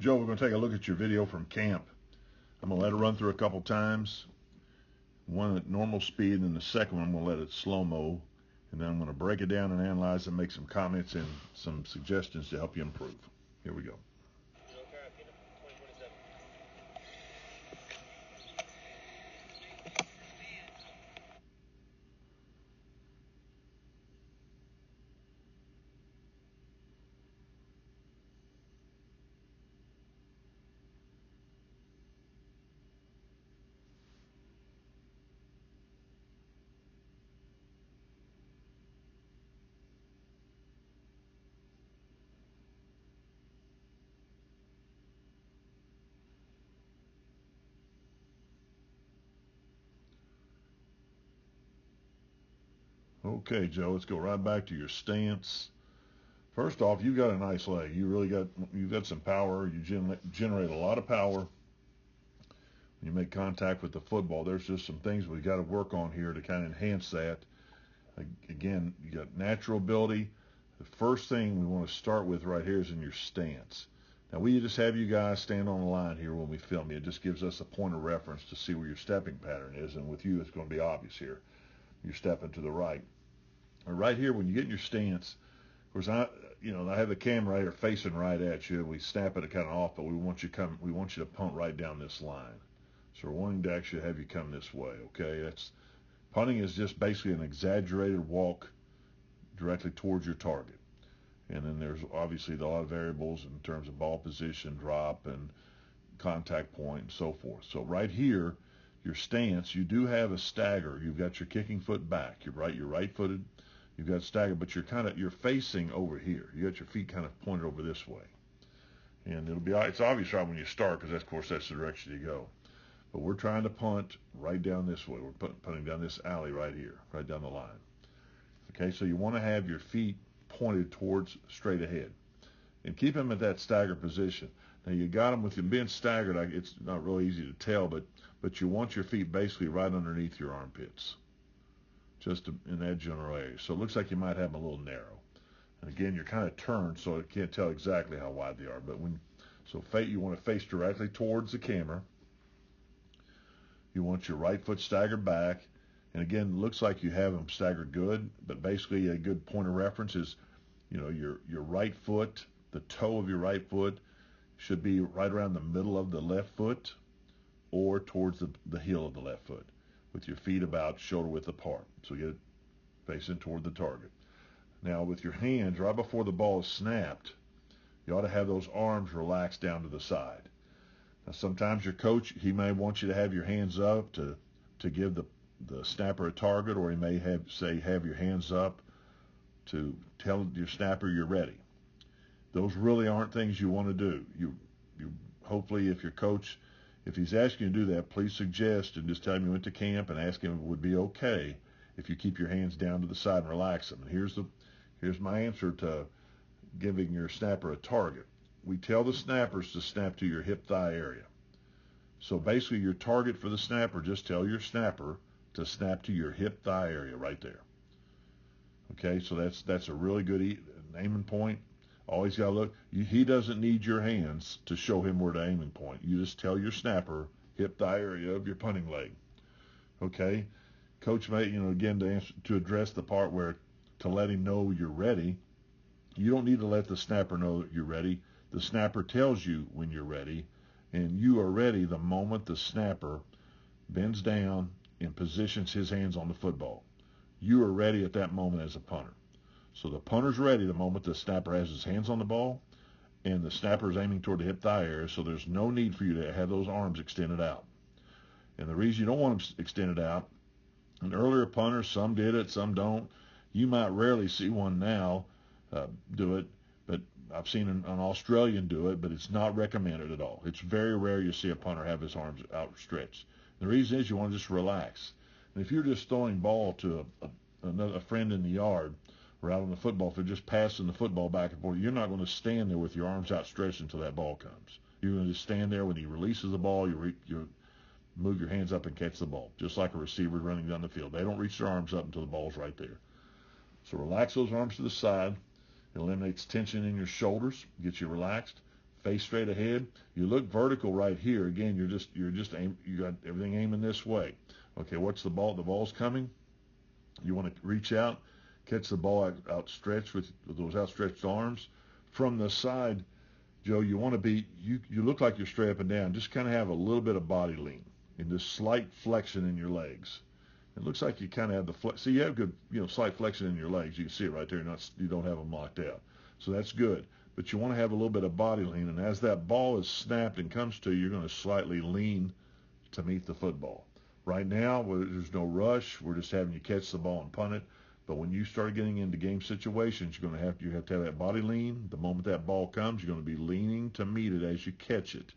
Joe, we're going to take a look at your video from camp. I'm going to let it run through a couple times. One at normal speed, and then the second one I'm going to let it slow-mo. And then I'm going to break it down and analyze and make some comments and some suggestions to help you improve. Here we go. Carapina, 2027. Okay, Joe, let's go right back to your stance. First off, you've got a nice leg. You've got some power. You generate a lot of power when you make contact with the football. There's just some things we've got to work on here to kind of enhance that. Again, you got natural ability. The first thing we want to start with right here is in your stance. Now, we just have you guys stand on the line here when we film you. It just gives us a point of reference to see where your stepping pattern is, and with you, it's going to be obvious here. You're stepping to the right. Right here, when you get in your stance, of course, I have the camera right here facing right at you. We snap it kind of off, but we want you to punt right down this line. So we're wanting to actually have you come this way. Okay, punting is just basically an exaggerated walk directly towards your target. And then there's obviously a lot of variables in terms of ball position, drop, and contact point, and so forth. So right here, your stance, you do have a stagger. You've got your kicking foot back. You're right-footed. You've got stagger, but you're facing over here. You got your feet kind of pointed over this way. And it's obvious right when you start, because of course that's the direction you go. But we're trying to punt right down this way. We're punting down this alley right here, right down the line. Okay, so you want to have your feet pointed towards straight ahead. And keep them at that staggered position. Now you got them with them being staggered. It's not really easy to tell, but you want your feet basically right underneath your armpits, just in that general area. So it looks like you might have them a little narrow. And again, you're kind of turned, so I can't tell exactly how wide they are. But you want to face directly towards the camera. You want your right foot staggered back. And again, it looks like you have them staggered good, but basically a good point of reference is, your right foot, the toe of your right foot should be right around the middle of the left foot or towards the heel of the left foot, with your feet about shoulder width apart. So you get it facing toward the target. Now with your hands, right before the ball is snapped, you ought to have those arms relaxed down to the side. Now sometimes your coach, he may want you to have your hands up to give the snapper a target, or he may have your hands up to tell your snapper you're ready. Those really aren't things you want to do. You hopefully, if your coach, if he's asking you to do that, please suggest and just tell him you went to camp and ask him if it would be okay if you keep your hands down to the side and relax them. And here's my answer to giving your snapper a target. We tell the snappers to snap to your hip-thigh area. So basically your target for the snapper, just tell your snapper to snap to your hip-thigh area right there. Okay, so that's a really good aiming point. Always got to look. He doesn't need your hands to show him where to aiming point. You just tell your snapper hip-thigh area of your punting leg. Okay, coach may, again, to address the part where to let him know you're ready, you don't need to let the snapper know that you're ready. The snapper tells you when you're ready, and you are ready the moment the snapper bends down and positions his hands on the football. You are ready at that moment as a punter. So the punter's ready the moment the snapper has his hands on the ball, and the snapper is aiming toward the hip-thigh area, so there's no need for you to have those arms extended out. And the reason you don't want them extended out, an earlier punter, some did it, some don't. You might rarely see one now do it, but I've seen an Australian do it, but it's not recommended at all. It's very rare you see a punter have his arms outstretched. The reason is you want to just relax. And if you're just throwing ball to a friend in the yard or out on the football field, just passing the football back and forth, you're not going to stand there with your arms outstretched until that ball comes. You're going to just stand there when he releases the ball, you move your hands up and catch the ball, just like a receiver running down the field. They don't reach their arms up until the ball's right there. So relax those arms to the side. It eliminates tension in your shoulders, gets you relaxed. face straight ahead. You look vertical right here. Again, you got everything aiming this way. Okay, what's the ball? The ball's coming. You want to reach out, catch the ball outstretched with those outstretched arms. From the side, Joe, you want to be, you look like you're straight up and down. Just kind of have a little bit of body lean and this slight flexion in your legs. It looks like you kind of have the flex. See, you have good, slight flexion in your legs. You can see it right there. You don't have them locked out. So that's good. But you want to have a little bit of body lean. And as that ball is snapped and comes to you, you're going to slightly lean to meet the football. Right now, there's no rush. We're just having you catch the ball and punt it. But when you start getting into game situations, you have to have that body lean. The moment that ball comes, you're going to be leaning to meet it as you catch it.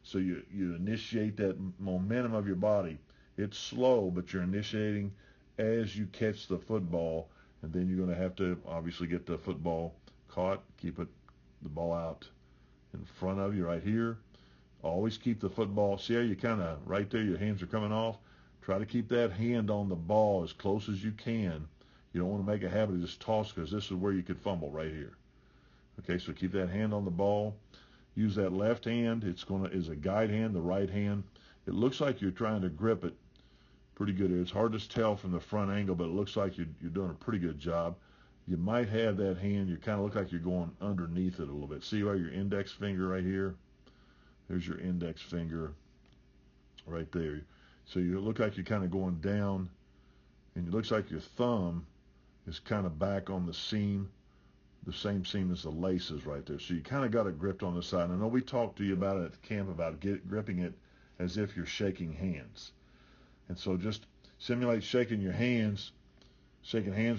So you initiate that momentum of your body. It's slow, but you're initiating as you catch the football, and then you're going to have to obviously get the football caught, keep the ball out in front of you right here. Always keep the football. See how you kind of right there, your hands are coming off? Try to keep that hand on the ball as close as you can. You don't want to make a habit of just toss because this is where you could fumble right here. Okay, so keep that hand on the ball. Use that left hand. Is a guide hand, the right hand. It looks like you're trying to grip it pretty good here. It's hard to tell from the front angle, but it looks like you're doing a pretty good job. You might have that hand, you kind of look like you're going underneath it a little bit. See where your index finger right here? There's your index finger right there. So you look like you're kind of going down, and it looks like your thumb is kind of back on the seam, the same seam as the laces right there. So you kind of got it gripped on the side. I know we talked to you about it at camp about gripping it as if you're shaking hands. And so just simulate shaking hands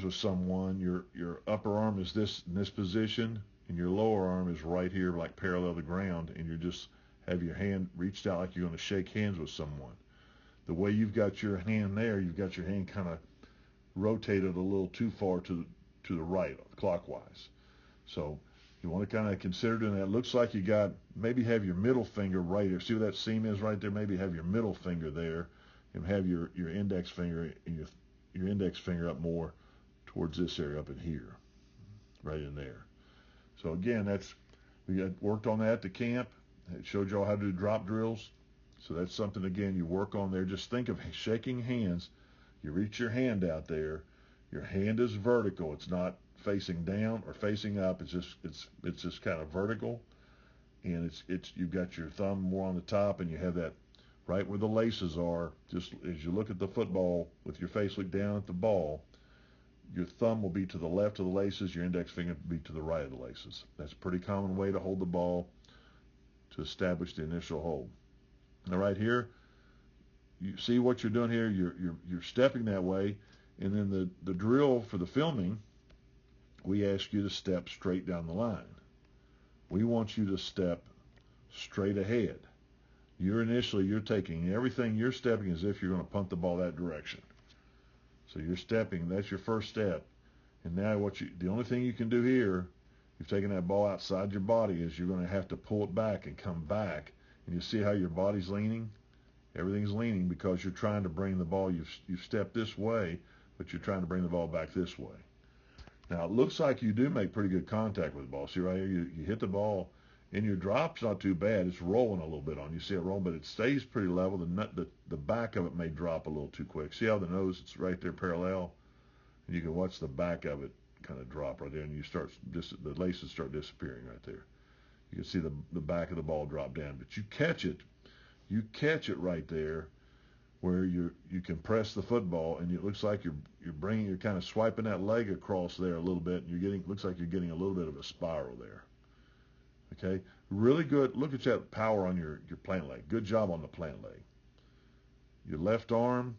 with someone. Your upper arm is in this position, and your lower arm is right here, like parallel to the ground, and you just have your hand reached out like you're going to shake hands with someone. The way you've got your hand there, you've got your hand kind of rotated a little too far to the right, clockwise. So you want to kind of consider doing that. It looks like maybe have your middle finger right here. See where that seam is right there? Maybe have your middle finger there, and have your index finger and your index finger up more towards this area up in here, right in there. So again, we got worked on that at the camp. It showed y'all how to do drop drills. So that's something, again, you work on there. Just think of shaking hands. You reach your hand out there. Your hand is vertical. It's not facing down or facing up. It's just kind of vertical. And you've got your thumb more on the top, and you have that right where the laces are. Just as you look at the football with your face look down at the ball, your thumb will be to the left of the laces. Your index finger will be to the right of the laces. That's a pretty common way to hold the ball to establish the initial hold. Now right here, you see what you're doing here. You're stepping that way, and then the drill for the filming, we ask you to step straight down the line. We want you to step straight ahead. You're taking everything. You're stepping as if you're going to punt the ball that direction. So you're stepping. That's your first step. And now the only thing you can do here, you've taken that ball outside your body, is you're going to have to pull it back and come back. And you see how your body's leaning? Everything's leaning because you're trying to bring the ball. You've stepped this way, but you're trying to bring the ball back this way. Now, it looks like you do make pretty good contact with the ball. See right here, you hit the ball, and your drop's not too bad. It's rolling a little bit on you. See it roll, but it stays pretty level. The back of it may drop a little too quick. See how the nose, it's right there parallel? And you can watch the back of it kind of drop right there, and the laces start disappearing right there. You can see the back of the ball drop down, but you catch it right there where you can press the football, and it looks like you're kind of swiping that leg across there a little bit, and looks like you're getting a little bit of a spiral there. Okay, really good. Look at that power on your plant leg. Good job on the plant leg. Your left arm,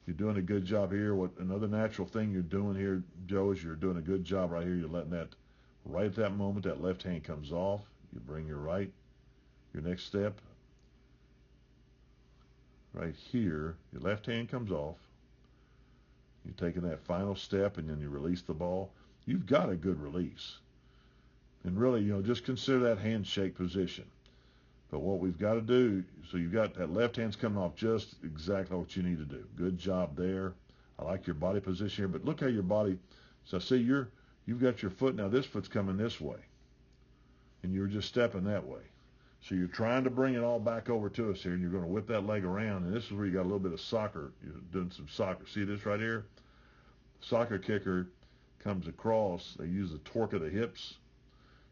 you're doing a good job here. Another natural thing you're doing here, Joe, is you're doing a good job right here. You're letting that, right at that moment, that left hand comes off. You bring your next step, right here, your left hand comes off. You're taking that final step, and then you release the ball. You've got a good release. And really, just consider that handshake position. But what we've got to do, so you've got that left hand's coming off just exactly what you need to do. Good job there. I like your body position here, but look how your body, so see you've got your foot, now this foot's coming this way. And you're just stepping that way. So you're trying to bring it all back over to us here, and you're going to whip that leg around, and this is where you got a little bit of soccer. You're doing some soccer. See this right here? Soccer kicker comes across. They use the torque of the hips.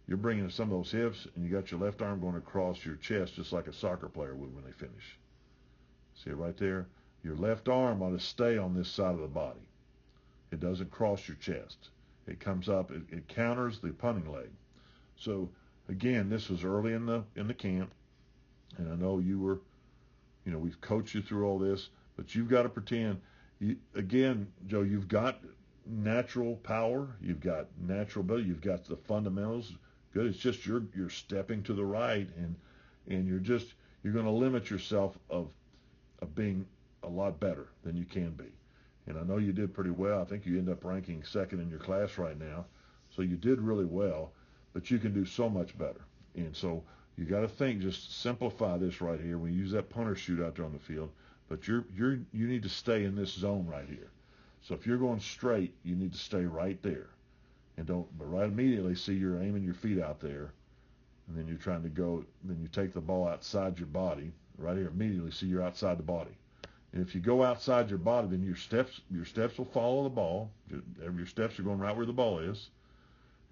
You're bringing some of those hips, and you got your left arm going across your chest just like a soccer player would when they finish. See it right there? Your left arm ought to stay on this side of the body. It doesn't cross your chest. It comes up. It counters the punting leg. So again, this was early in the camp, and I know you were, we've coached you through all this, but you've got to pretend. Again, Joe, you've got natural power, you've got natural ability, you've got the fundamentals. Good. It's just you're stepping to the right, and you're going to limit yourself of being a lot better than you can be. And I know you did pretty well. I think you end up ranking second in your class right now. So you did really well, but you can do so much better. And so you got to think, just simplify this right here. We use that punter shoot out there on the field, but you need to stay in this zone right here. So if you're going straight, you need to stay right there. And but right immediately see you're aiming your feet out there, and then you're trying to go, then you take the ball outside your body. Right here, immediately see you're outside the body. And if you go outside your body, then your steps will follow the ball. Your steps are going right where the ball is.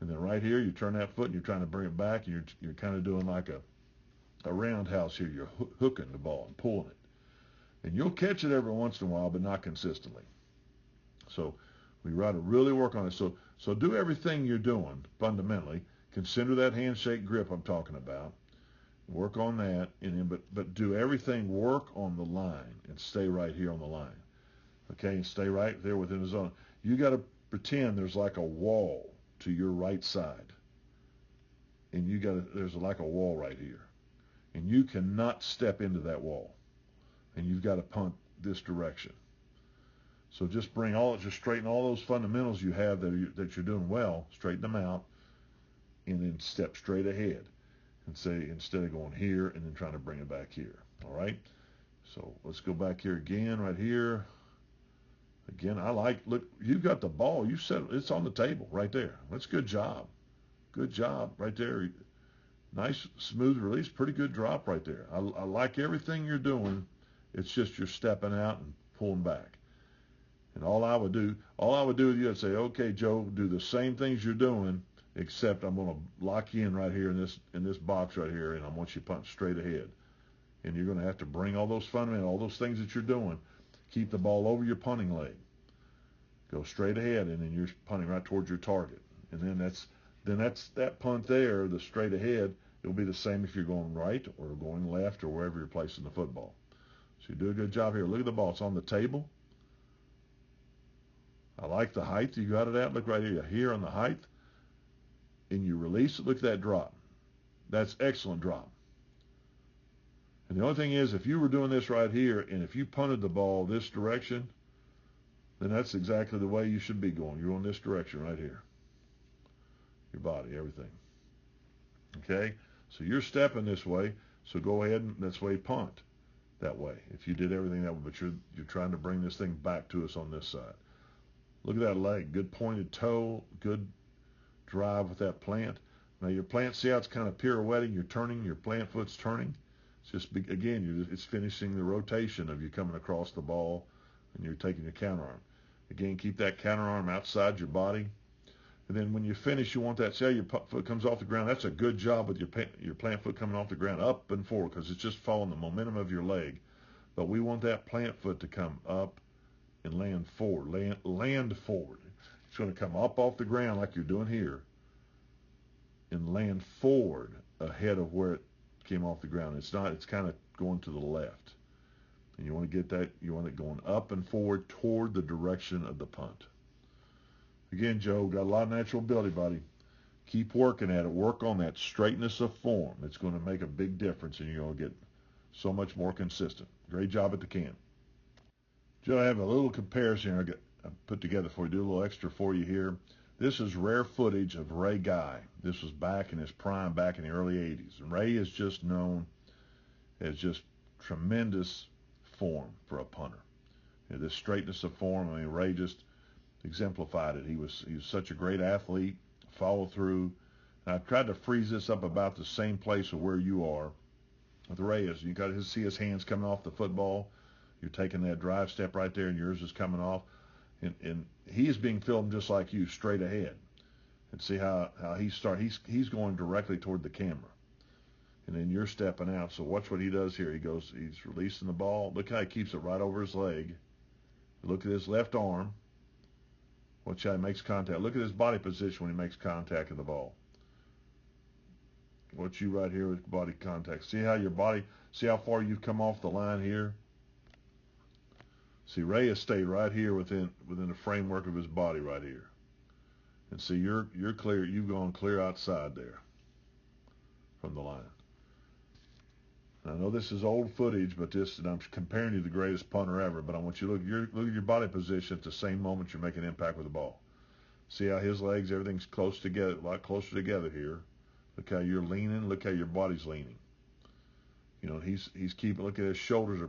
And then right here, you turn that foot and you're trying to bring it back, and you're kind of doing like a roundhouse here. You're hooking the ball and pulling it. And you'll catch it every once in a while, but not consistently. So we got to really work on it. So do everything you're doing fundamentally. Consider that handshake grip I'm talking about. Work on that, and then but do everything. Work on the line and stay right here on the line. Okay, and stay right there within the zone. You got to pretend there's like a wall to your right side, and there's like a wall right here, and you cannot step into that wall, and you've got to punt this direction. So just straighten all those fundamentals you have that you're doing well, straighten them out, and then step straight ahead. And say, instead of going here and then trying to bring it back here. All right? So let's go back here again, right here. Again, look, you've got the ball. You said it's on the table right there. That's a good job. Good job right there. Nice, smooth release. Pretty good drop right there. I like everything you're doing. It's just you're stepping out and pulling back. And all I would do with you, I'd say, okay, Joe, do the same things you're doing, except I'm going to lock you in right here in this box right here, and I want you to punt straight ahead. And you're going to have to bring all those fundamentals, all those things that you're doing, keep the ball over your punting leg. Go straight ahead, and then you're punting right towards your target. And then that's that punt there, the straight ahead. It'll be the same if you're going right or going left or wherever you're placing the football. So you do a good job here. Look at the ball. It's on the table. I like the height you got it at. Look right here on the height. And you release it, look at that drop. That's excellent drop. And the only thing is, if you were doing this right here, and if you punted the ball this direction, then that's exactly the way you should be going. You're going this direction right here. Your body, everything. Okay? So you're stepping this way, so go ahead and that's why you punt that way. If you did everything that way, but you're trying to bring this thing back to us on this side. Look at that leg. Good pointed toe, good drive with that plant. Now your plant, see how it's kind of pirouetting, you're turning, your plant foot's turning. It's just, again, it's finishing the rotation of you coming across the ball and you're taking your counter arm. Again, keep that counter arm outside your body. And then when you finish, you want that, see how your foot comes off the ground. That's a good job with your plant foot coming off the ground up and forward because it's just following the momentum of your leg. But we want that plant foot to come up and land forward, land forward. It's going to come up off the ground like you're doing here and land forward ahead of where it came off the ground. It's not, it's kind of going to the left. And you want to get that, you want it going up and forward toward the direction of the punt. Again, Joe, got a lot of natural ability, buddy. Keep working at it. Work on that straightness of form. It's going to make a big difference and you're going to get so much more consistent. Great job at the camp. Joe, I have a little comparison I put together for you. Do a little extra for you here. This is rare footage of Ray Guy. This was back in his prime, back in the early 80s. And Ray is just known as just tremendous form for a punter. This straightness of form, I mean, Ray just exemplified it. He was such a great athlete, follow through. And I've tried to freeze this up about the same place of where you are. with Reyes. You got to see his hands coming off the football. You're taking that drive step right there, and yours is coming off. And he is being filmed just like you, straight ahead. And see how he's going directly toward the camera. And then you're stepping out. So watch what he does here. He's releasing the ball. Look how he keeps it right over his leg. Look at his left arm. Watch how he makes contact. Look at his body position when he makes contact with the ball. Watch you right here with body contact. See how far you've come off the line here? See, Ray has stayed right here within the framework of his body right here. And see, you're clear. You've gone clear outside there from the line. I know this is old footage, but and I'm comparing you to the greatest punter ever, but I want you to look at your body position at the same moment you're making impact with the ball. See how his legs, everything's close together, a lot closer together here. Look how you're leaning. Look how your body's leaning. You know, he's keeping. Look at his shoulders are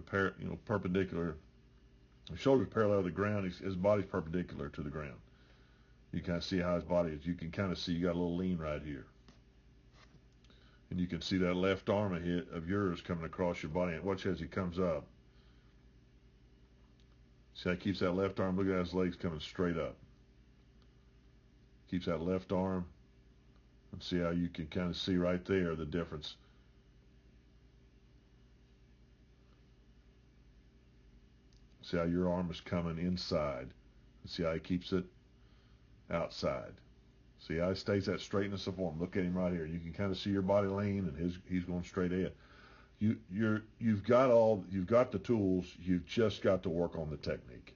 perpendicular. His shoulders parallel to the ground. His body's perpendicular to the ground. You kind of see how his body is. You can kind of see you got a little lean right here. And you can see that left arm of yours coming across your body. And watch as he comes up. See how he keeps that left arm. Look at his legs coming straight up. Keeps that left arm. And see how you can kind of see right there the difference. See how your arm is coming inside. And see how he keeps it outside. See how he stays that straightness of form. Look at him right here. You can kind of see your body lean, and he's going straight ahead. You've got the tools. You've just got to work on the technique.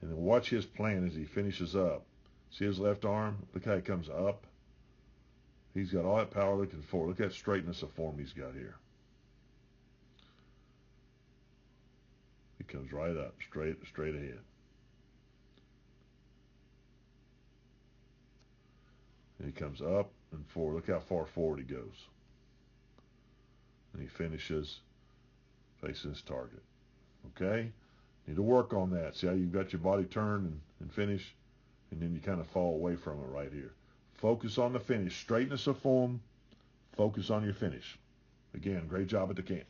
And then watch his plan as he finishes up. See his left arm? Look how he comes up. He's got all that power looking forward. Look at that straightness of form he's got here. He comes right up, straight ahead. And he comes up and forward. Look how far forward he goes. And he finishes facing his target. Okay? Need to work on that. See how you've got your body turned and finish? And then you kind of fall away from it right here. Focus on the finish. Straightness of form. Focus on your finish. Again, great job at the camp.